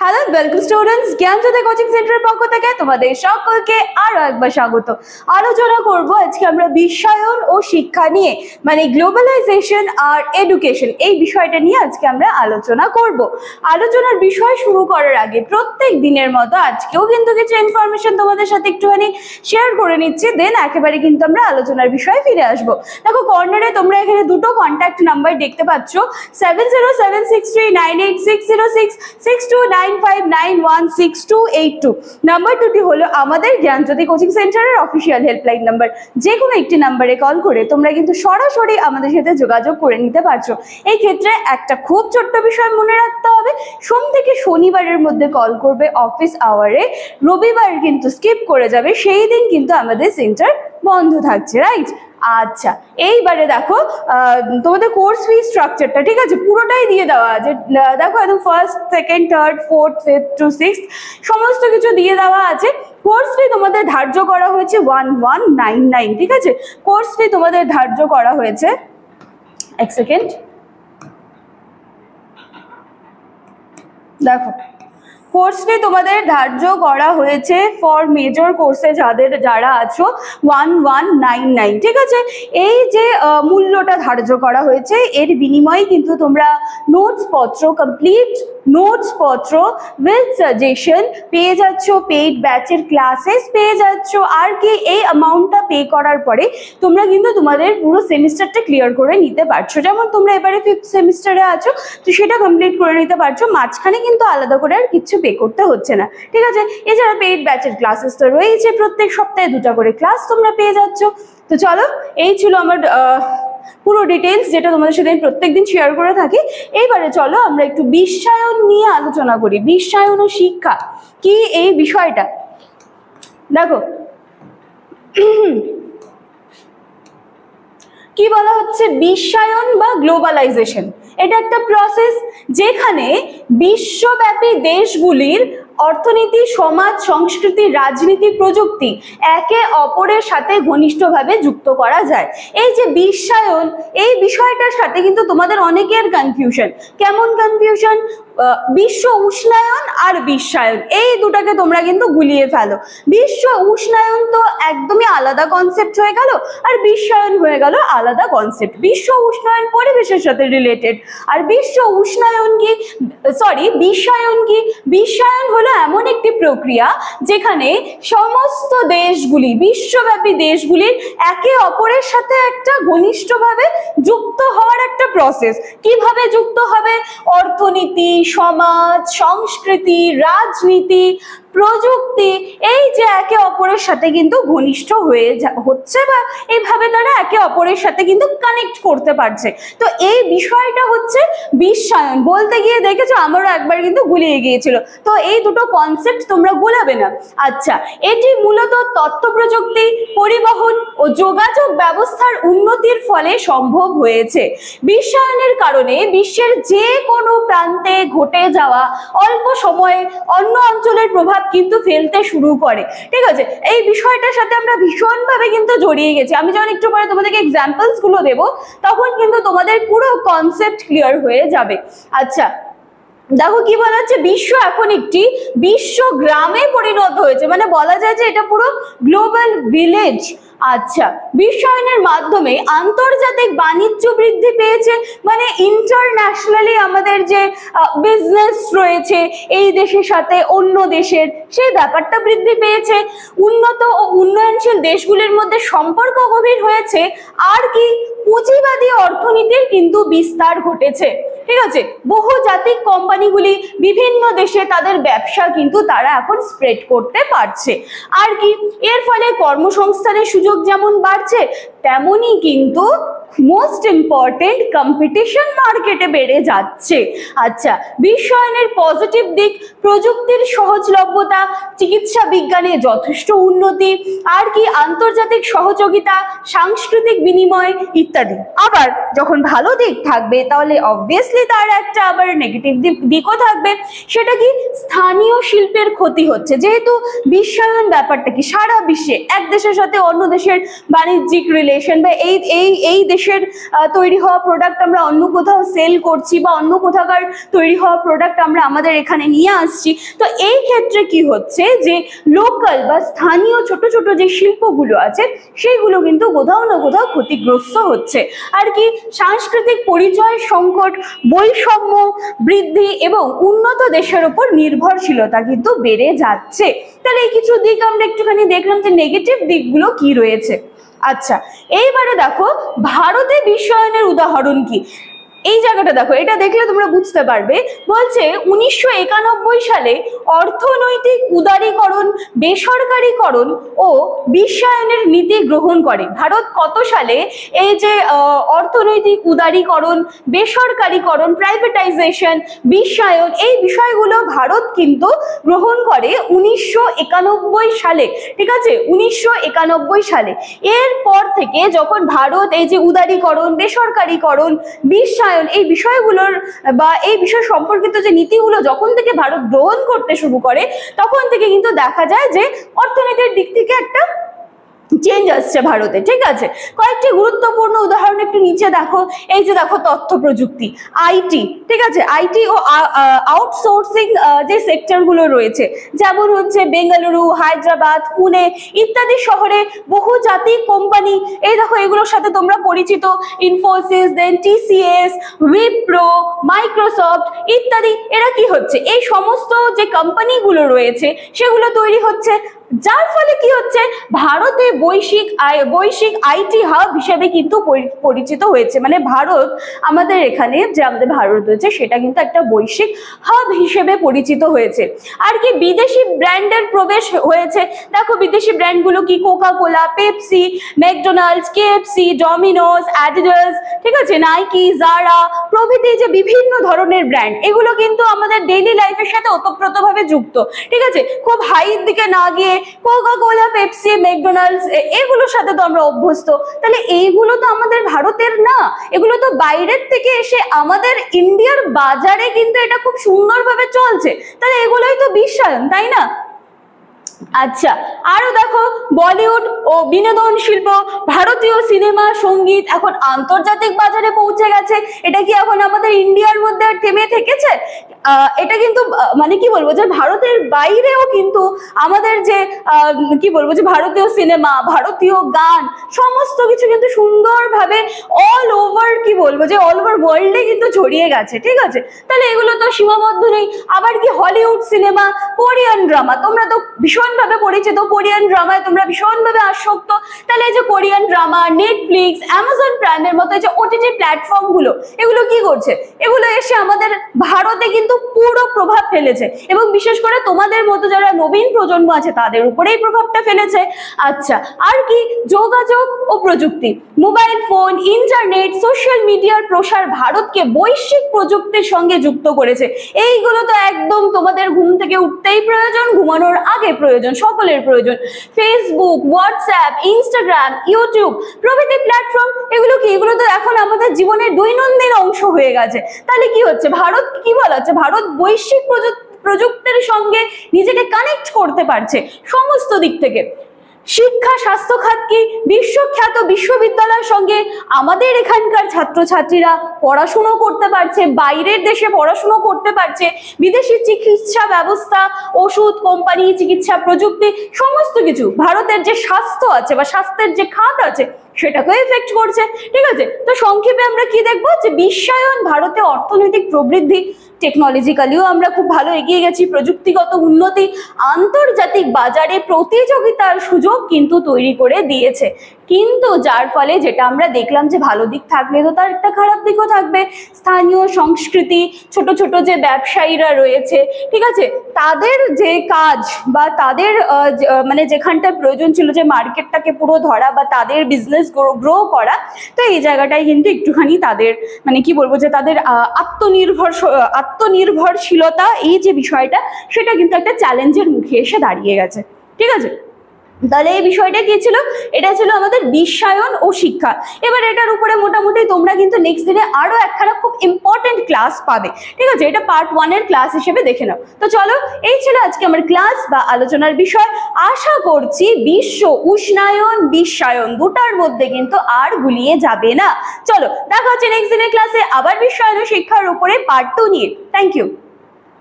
Hello welcome students, জ্ঞানজ্যোতি coaching সেন্টারের পক্ষ থেকে তোমাদের সকলকে আরো একবার স্বাগত। আলোচনা করব আজকে আমরা বিশ্বায়ন ও শিক্ষা নিয়ে, মানে গ্লোবালাইজেশন আর এডুকেশন, এই বিষয়টা নিয়ে আজকে আমরা আলোচনা করব। আলোচনার বিষয় শুরু করার আগে প্রত্যেক দিনের মতো আজকেও কিন্তু কিছু ইনফরমেশন তোমাদের সাথে একটুখানি শেয়ার করে নিচ্ছি, দেন একেবারে কিন্তু আমরা আলোচনার বিষয়ে ফিরে আসবো। দেখো কর্নারে তোমরা এখানে দুটো কন্ট্যাক্ট নাম্বার দেখতে পাচ্ছ, 7076398606, 6295916282। নাম্বার দুটি হলো আমাদের জ্ঞানজ্যোতি কোচিং সেন্টারের অফিসিয়াল হেল্পলাইন নাম্বার। যে কোনো একটি নাম্বারে কল করে তোমরা কিন্তু সরাসরি আমাদের সাথে যোগাযোগ করে নিতে পারছো। এই ক্ষেত্রে একটা খুব ছোট্ট বিষয় মনে রাখতে হবে, সোম থেকে শনিবারের মধ্যে কল করবে অফিস আওয়ারে, রবিবার কিন্তু স্কিপ করে যাবে, সেই দিন কিন্তু আমাদের সেন্টার বন্ধ থাকছে, রাইট? আচ্ছা, এইবারে দেখো তোমাদের কোর্স ফি স্ট্রাকচারটা ঠিক আছে, পুরোটাই দিয়ে দেওয়া আছে। দেখো একদম first, second, third, fourth, fifth to sixth সমস্ত কিছু দিয়ে দেওয়া আছে। কোর্স ফি তোমাদের ধার্য করা হয়েছে 1199, ঠিক আছে? কোর্স ফি তোমাদের ধার্য করা হয়েছে, এক সেকেন্ড দেখো, কোর্স ফি তোমাদের ধার্য করা হয়েছে ফর মেজর কোর্সে যারা আছো 1199, ঠিক আছে? এই যে মূল্যটা ধার্য করা হয়েছে, এর বিনিময়ে কিন্তু তোমরা নোটস পত্র, কমপ্লিট নোটস পত্র উইথ সাজেশন পেয়ে যাচ্ছ, পেইড ব্যাচের ক্লাসেস পেয়ে যাচ্ছ। আর কি এই অ্যামাউন্টটা পে করার পরে তোমরা কিন্তু তোমাদের পুরো সেমিস্টারটা ক্লিয়ার করে নিতে পারছো। যেমন তোমরা এবারে ফিফথ সেমিস্টারে আছো, তো সেটা কমপ্লিট করে নিতে পারছো, মাঝখানে কিন্তু আলাদা করে আর কিছু পে করতে হচ্ছে না, ঠিক আছে? এছাড়া পেইড ব্যাচের ক্লাসেস তো রয়েছে, প্রত্যেক সপ্তাহে 2টা করে ক্লাস তোমরা পেয়ে যাচ্ছ। তো চলো, এই ছিল আমার পুরো ডিটেলস, যেটা তোমাদের সাথে আমি প্রত্যেকদিন শেয়ার করে থাকি। এইবারে চলো আমরা একটু বিশ্বায়ন নিয়ে আলোচনা করি। বিশ্বায়ন ও শিক্ষা কি এই বিষয়টা দেখো, কি বলা হচ্ছে, বিশ্বায়ন বা গ্লোবালাইজেশন। এটা একটা প্রসেস যেখানে বিশ্বব্যাপী দেশগুলির অর্থনীতি, সমাজ, সংস্কৃতি, রাজনীতি, প্রযুক্তি একে অপরের সাথে ঘনিষ্ঠভাবে যুক্ত করা যায়। এই যে বিশ্বায়ন, এই বিষয়টার সাথে কিন্তু তোমাদের অনেকের কনফিউশন। কেমন কনফিউশন? বিশ্ব উষ্ণায়ন আর বিশ্বায়ন, এই দুটাকে তোমরা কিন্তু গুলিয়ে ফেলো। বিশ্ব উষ্ণায়ন তো একদমই আলাদা কনসেপ্ট হয়ে গেল, আর বিশ্বায়ন হয়ে গেল আলাদা কনসেপ্ট। বিশ্ব উষ্ণায়ন পরিবেশের সাথে রিলেটেড, আর বিশ্ব উষ্ণায়ন কি, সরি বিশ্বায়ন কি? বিশ্বায়ন হলো এমন একটি প্রক্রিয়া যেখানে সমস্ত দেশগুলি, বিশ্বব্যাপী দেশগুলির একে অপরের সাথে একটা ঘনিষ্ঠভাবে যুক্ত হওয়ার একটা প্রসেস। কিভাবে যুক্ত হবে? অর্থনীতি, সমাজ, সংস্কৃতি, রাজনীতি, প্রযুক্তি, এই যে একে অপরের সাথে কিন্তু ঘনিষ্ঠ হচ্ছে, বা এইভাবে তারা একে অপরের সাথে কিন্তু কানেক্ট করতে পারছে। তো এই বিষয়টা হচ্ছে বিশ্বায়ন। বলতে গিয়ে দেখেছো আমারও একবার কিন্তু গুলিয়ে গিয়েছিল, তো এই দুটো কনসেপ্ট তোমরা গুলাবে না। আচ্ছা, এটি মূলত তথ্য প্রযুক্তি, পরিবহন ও যোগাযোগ ব্যবস্থার উন্নতির ফলে সম্ভব হয়েছে। বিশ্বায়নের কারণে বিশ্বের যে কোনো প্রান্তে ঘটে যাওয়া অল্প সময়ে অন্য অঞ্চলের প্রভাব কিন্তু ফেলতে শুরু করে, ঠিক আছে? এই বিষয়টার সাথে আমরা ভীষণভাবে কিন্তু জড়িয়ে গেছি। আমি যখন একটু পরে তোমাদেরকে এক্সাম্পলস গুলো দেবো, তখন কিন্তু তোমাদের পুরো কনসেপ্ট ক্লিয়ার হয়ে যাবে। আচ্ছা দেখো, কি বলা হচ্ছে, বিশ্ব এখন একটি বিশ্ব গ্রামে পরিণত হয়েছে, মানে বলা যায় যে এটা পুরো গ্লোবাল ভিলেজ। আচ্ছা, বিশ্বায়নের মাধ্যমে আন্তর্জাতিক বাণিজ্য বৃদ্ধি পেয়েছে, মানে ইন্টারন্যাশনালি আমাদের যে বিজনেস রয়েছে এই দেশের সাথে অন্য দেশের, সেই ব্যাপারটা বৃদ্ধি পেয়েছে। উন্নত ও উন্নয়নশীল দেশগুলির মধ্যে সম্পর্ক গভীর হয়েছে। আর কি, পুঁজিবাদী অর্থনীতির কিন্তু বিস্তার ঘটেছে, ঠিক আছে? বহুজাতিক কোম্পানিগুলি বিভিন্ন দেশে তাদের ব্যবসা কিন্তু তারা এখন স্প্রেড করতে পারছে। আর কি, এর ফলে কর্মসংস্থানের সুযোগ যেমন বাড়ছে, তেমনই কিন্তু মোস্ট ইম্পর্টেন্ট কম্পিটিশন মার্কেটে বেড়ে যাচ্ছে। আচ্ছা, বিশ্বায়নের পজিটিভ দিক, প্রযুক্তির সহজলভ্যতা, চিকিৎসা বিজ্ঞানে যথেষ্ট উন্নতি, আর কি আন্তর্জাতিক সহযোগিতা, সাংস্কৃতিক বিনিময় ইত্যাদি। আবার যখন ভালো দিক থাকবে, তাহলে অবভিয়াসলি অবভিয়াসলি তার একটা আবার নেগেটিভ দিকও থাকবে। সেটা কি, স্থানীয় শিল্পের ক্ষতি হচ্ছে। যেহেতু বিশ্বায়ন ব্যাপারটা কি, সারা বিশ্বে এক দেশের সাথে অন্য দেশের বাণিজ্যিক রিলেশন, বা এই দেশের তৈরি হওয়া প্রোডাক্ট আমরা অন্য কোথাও সেল করছি, বা অন্য কোথাকার তৈরি হওয়া প্রোডাক্ট আমরা আমাদের এখানে নিয়ে আসছি। তো এই ক্ষেত্রে কি হচ্ছে যে লোকাল বা স্থানীয় ছোট ছোট যে শিল্পগুলো আছে সেইগুলো কিন্তু কোথাও না কোথাও ক্ষতিগ্রস্ত হচ্ছে। আর কি, সাংস্কৃতিক পরিচয় সংকট, বৈষম্য বৃদ্ধি এবং উন্নত দেশের উপর নির্ভরশীলতা কিন্তু বেড়ে যাচ্ছে। তাহলে এই কিছু দিক আমরা একটুখানি দেখলাম যে নেগেটিভ দিকগুলো কি রয়েছে। আচ্ছা, এইবারে দেখো ভারতে বিশ্বায়নের উদাহরণ কি। এই জায়গাটা দেখো, এটা দেখলে তোমরা বুঝতে পারবে। বলছে 1991 সালে অর্থনৈতিক উদারীকরণ, বেসরকারীকরণ ও বিশ্বায়নের নীতি গ্রহণ করে। ভারত কত সালে এই যে অর্থনৈতিক উদারীকরণ, বেসরকারীকরণ, প্রাইভেটাইজেশন, বিশ্বায়ন, এই বিষয়গুলো ভারত কিন্তু গ্রহণ করে 1991 সালে। ঠিক আছে, 1991 সালে। এরপর থেকে যখন ভারত এই যে উদারীকরণ, বেসরকারীকরণ, বিশ্বায়ন, এই বিষয়গুলোর বা এই বিষয় সম্পর্কিত যে নীতিগুলো যখন থেকে ভারত গ্রহণ করতে শুরু করে, তখন থেকে কিন্তু দেখা যায় যে অর্থনীতির দিক থেকে একটা চেঞ্জ আসছে ভারতে। ঠিক আছে, কয়েকটি গুরুত্বপূর্ণ উদাহরণ একটু নিচে দেখো। এই যে দেখো তথ্য প্রযুক্তি, আইটি। ঠিক আছে, আইটি ও আউটসোর্সিং যে সেক্টরগুলো রয়েছে, যেমন হচ্ছে বেঙ্গালুরু, হায়দ্রাবাদ, পুনে ইত্যাদি শহরে বহুজাতিক কোম্পানি, এই দেখো এগুলোর সাথে তোমরা পরিচিত, ইনফোসিস, দেন টিসিএস, উইপ্রো, মাইক্রোসফট ইত্যাদি। এরা কি হচ্ছে, এই সমস্ত যে কোম্পানিগুলো রয়েছে সেগুলো তৈরি হচ্ছে, যার ফলে কি হচ্ছে ভারতে বৈশ্বিক আইটি হাব হিসেবে কিন্তু পরিচিত হয়েছে। মানে ভারত, আমাদের এখানে যে আমাদের ভারত রয়েছে সেটা কিন্তু একটা বৈশ্বিক হাব হিসেবে পরিচিত হয়েছে। আর কি, বিদেশি ব্র্যান্ডের প্রবেশ হয়েছে। দেখো বিদেশি ব্র্যান্ডগুলো কি, Coca Cola, Pepsi, McDonald's, KFC, Domino's, Adidas, ঠিক আছে, নাইকি, জারা প্রভৃতি যে বিভিন্ন ধরনের ব্র্যান্ড, এগুলো কিন্তু আমাদের ডেইলি লাইফের সাথে ওতপ্রোতভাবে যুক্ত। ঠিক আছে, খুব হাইয়ের দিকে না গিয়ে কোকা কোলা, পেপসি, ম্যাকডোনাল্ডস এগুলোর সাথে তো আমরা অভ্যস্ত। তাহলে এইগুলো তো আমাদের ভারতের না, এগুলো তো বাইরের থেকে এসে আমাদের ইন্ডিয়ার বাজারে কিন্তু এটা খুব সুন্দরভাবে চলছে। তাহলে এগুলোই তো বিশ্বায়ন, তাই না? আচ্ছা, আরো দেখো বলিউড ও বিনোদন শিল্প, ভারতীয় সিনেমা, সঙ্গীত এখন আন্তর্জাতিক বাজারে পৌঁছে গেছে। এটা কি এখন আমাদের ইন্ডিয়ার মধ্যে আর থেমে থেকেছে? এটা কিন্তু মানে কি বলবো যে ভারতের বাইরেও কিন্তু আমাদের যে কি বলবো যে ভারতীয় সিনেমা, ভারতীয় গান সমস্ত কিছু কিন্তু সুন্দরভাবে অল ওভার, কি বলবো যে অল ওভার ওয়ার্ল্ডে কিন্তু ছড়িয়ে গেছে। ঠিক আছে, তাহলে এগুলো তো সীমাবদ্ধ নেই। আবার কি হলিউড সিনেমা, কোরিয়ান ড্রামা, তোমরা তো ভীষণভাবে পরিচিত, কোরিয়ান ড্রামায় তোমরা ভীষণভাবে আসক্ত। তাহলে এই যে কোরিয়ান ড্রামা, নেটফ্লিক্স, অ্যামাজন প্রাইমের মতো যে ওটিটি প্ল্যাটফর্মগুলো, এগুলো কি করছে, এগুলো এসে আমাদের ভারতে কিন্তু পুরো প্রভাব ফেলেছে, এবং বিশেষ করে তোমাদের মতো যারা নবীন প্রজন্ম আছে তাদের উপরেই প্রভাবটা ফেলেছে। আচ্ছা, আর কি, যোগাযোগ ও প্রযুক্তি, মোবাইল ফোন, ইন্টারনেট, সোশ্যাল মিডিয়ার প্রসার ভারতকে বৈশ্বিক প্রযুক্তির সঙ্গে যুক্ত করেছে। এইগুলো তো একদম তোমাদের ঘুম থেকে উঠতেই প্রয়োজন, ঘুমানোর আগে প্রয়োজন, সকলের প্রয়োজন। ফেসবুক, হোয়াটসঅ্যাপ, ইনস্টাগ্রাম, ইউটিউব প্রভৃতি প্ল্যাটফর্ম, এগুলো কি, এগুলো তো এখন আমাদের জীবনের দৈনন্দিন অংশ হয়ে গেছে। তাহলে কি হচ্ছে, ভারত কি বলা হচ্ছে, ভারত বৈশ্বিক প্রযুক্তির সঙ্গে নিজেকে কানেক্ট করতে পারছে সমস্ত দিক থেকে। শিক্ষা, স্বাস্থ্য খাত কি, বিশ্বখ্যাত বিশ্ববিদ্যালয়ের সঙ্গে আমাদের এখানকার ছাত্রছাত্রীরা পড়াশুনো করতে পারছে, বাইরের দেশে পড়াশুনো করতে পারছে। বিদেশি চিকিৎসা ব্যবস্থা, ওষুধ কোম্পানি, চিকিৎসা প্রযুক্তি সমস্ত কিছু ভারতের যে স্বাস্থ্য আছে বা স্বাস্থ্যের যে খাত আছে সেটাকে এফেক্ট করছে। ঠিক আছে, তো সংক্ষেপে আমরা কি দেখবো যে বিশ্বায়ন ভারতে অর্থনৈতিক প্রবৃদ্ধি, টেকনোলজিক্যালিও আমরা খুব ভালো এগিয়ে গেছি, প্রযুক্তিগত উন্নতি, আন্তর্জাতিক বাজারে প্রতিযোগিতার সুযোগ কিন্তু তৈরি করে দিয়েছে। কিন্তু যার ফলে যেটা আমরা দেখলাম যে ভালো দিক থাকলে তো তার একটা খারাপ দিকও থাকবে। স্থানীয় সংস্কৃতি, ছোট ছোট যে ব্যবসায়ীরা রয়েছে, ঠিক আছে, তাদের যে কাজ বা তাদের মানে যেখানটা প্রয়োজন ছিল যে মার্কেটটাকে পুরো ধরা বা তাদের বিজনেস গ্রো করা, তো এই জায়গাটায় কিন্তু একটুখানি তাদের মানে কি বলবো যে তাদের আত্মনির্ভরশীলতা, এই যে বিষয়টা সেটা কিন্তু একটা চ্যালেঞ্জের মুখে এসে দাঁড়িয়ে গেছে। ঠিক আছে, তাহলে এই বিষয়টা কি ছিল? এটা ছিল আমাদের বিশ্বায়ন ও শিক্ষা। এবার এটার উপরে মোটামুটি তোমরা কিন্তু নেক্সট দিনে আরো একখানা খুব ইম্পর্টেন্ট ক্লাস পাবে, ঠিক আছে? এটা পার্ট 1 এর ক্লাস হিসেবে দেখে নাও। তো চলো, এই ছিল আজকে আমার ক্লাস বা আলোচনার বিষয়। আশা করছি বিশ্ব উষ্ণায়ন বিশ্বায়ন দুটার মধ্যে কিন্তু আর গুলিয়ে যাবে না। চলো দেখা হচ্ছে নেক্সট দিনের ক্লাসে আবার বিশ্বায়ন ও শিক্ষার উপরে পার্ট 2 নিয়ে। Thank you.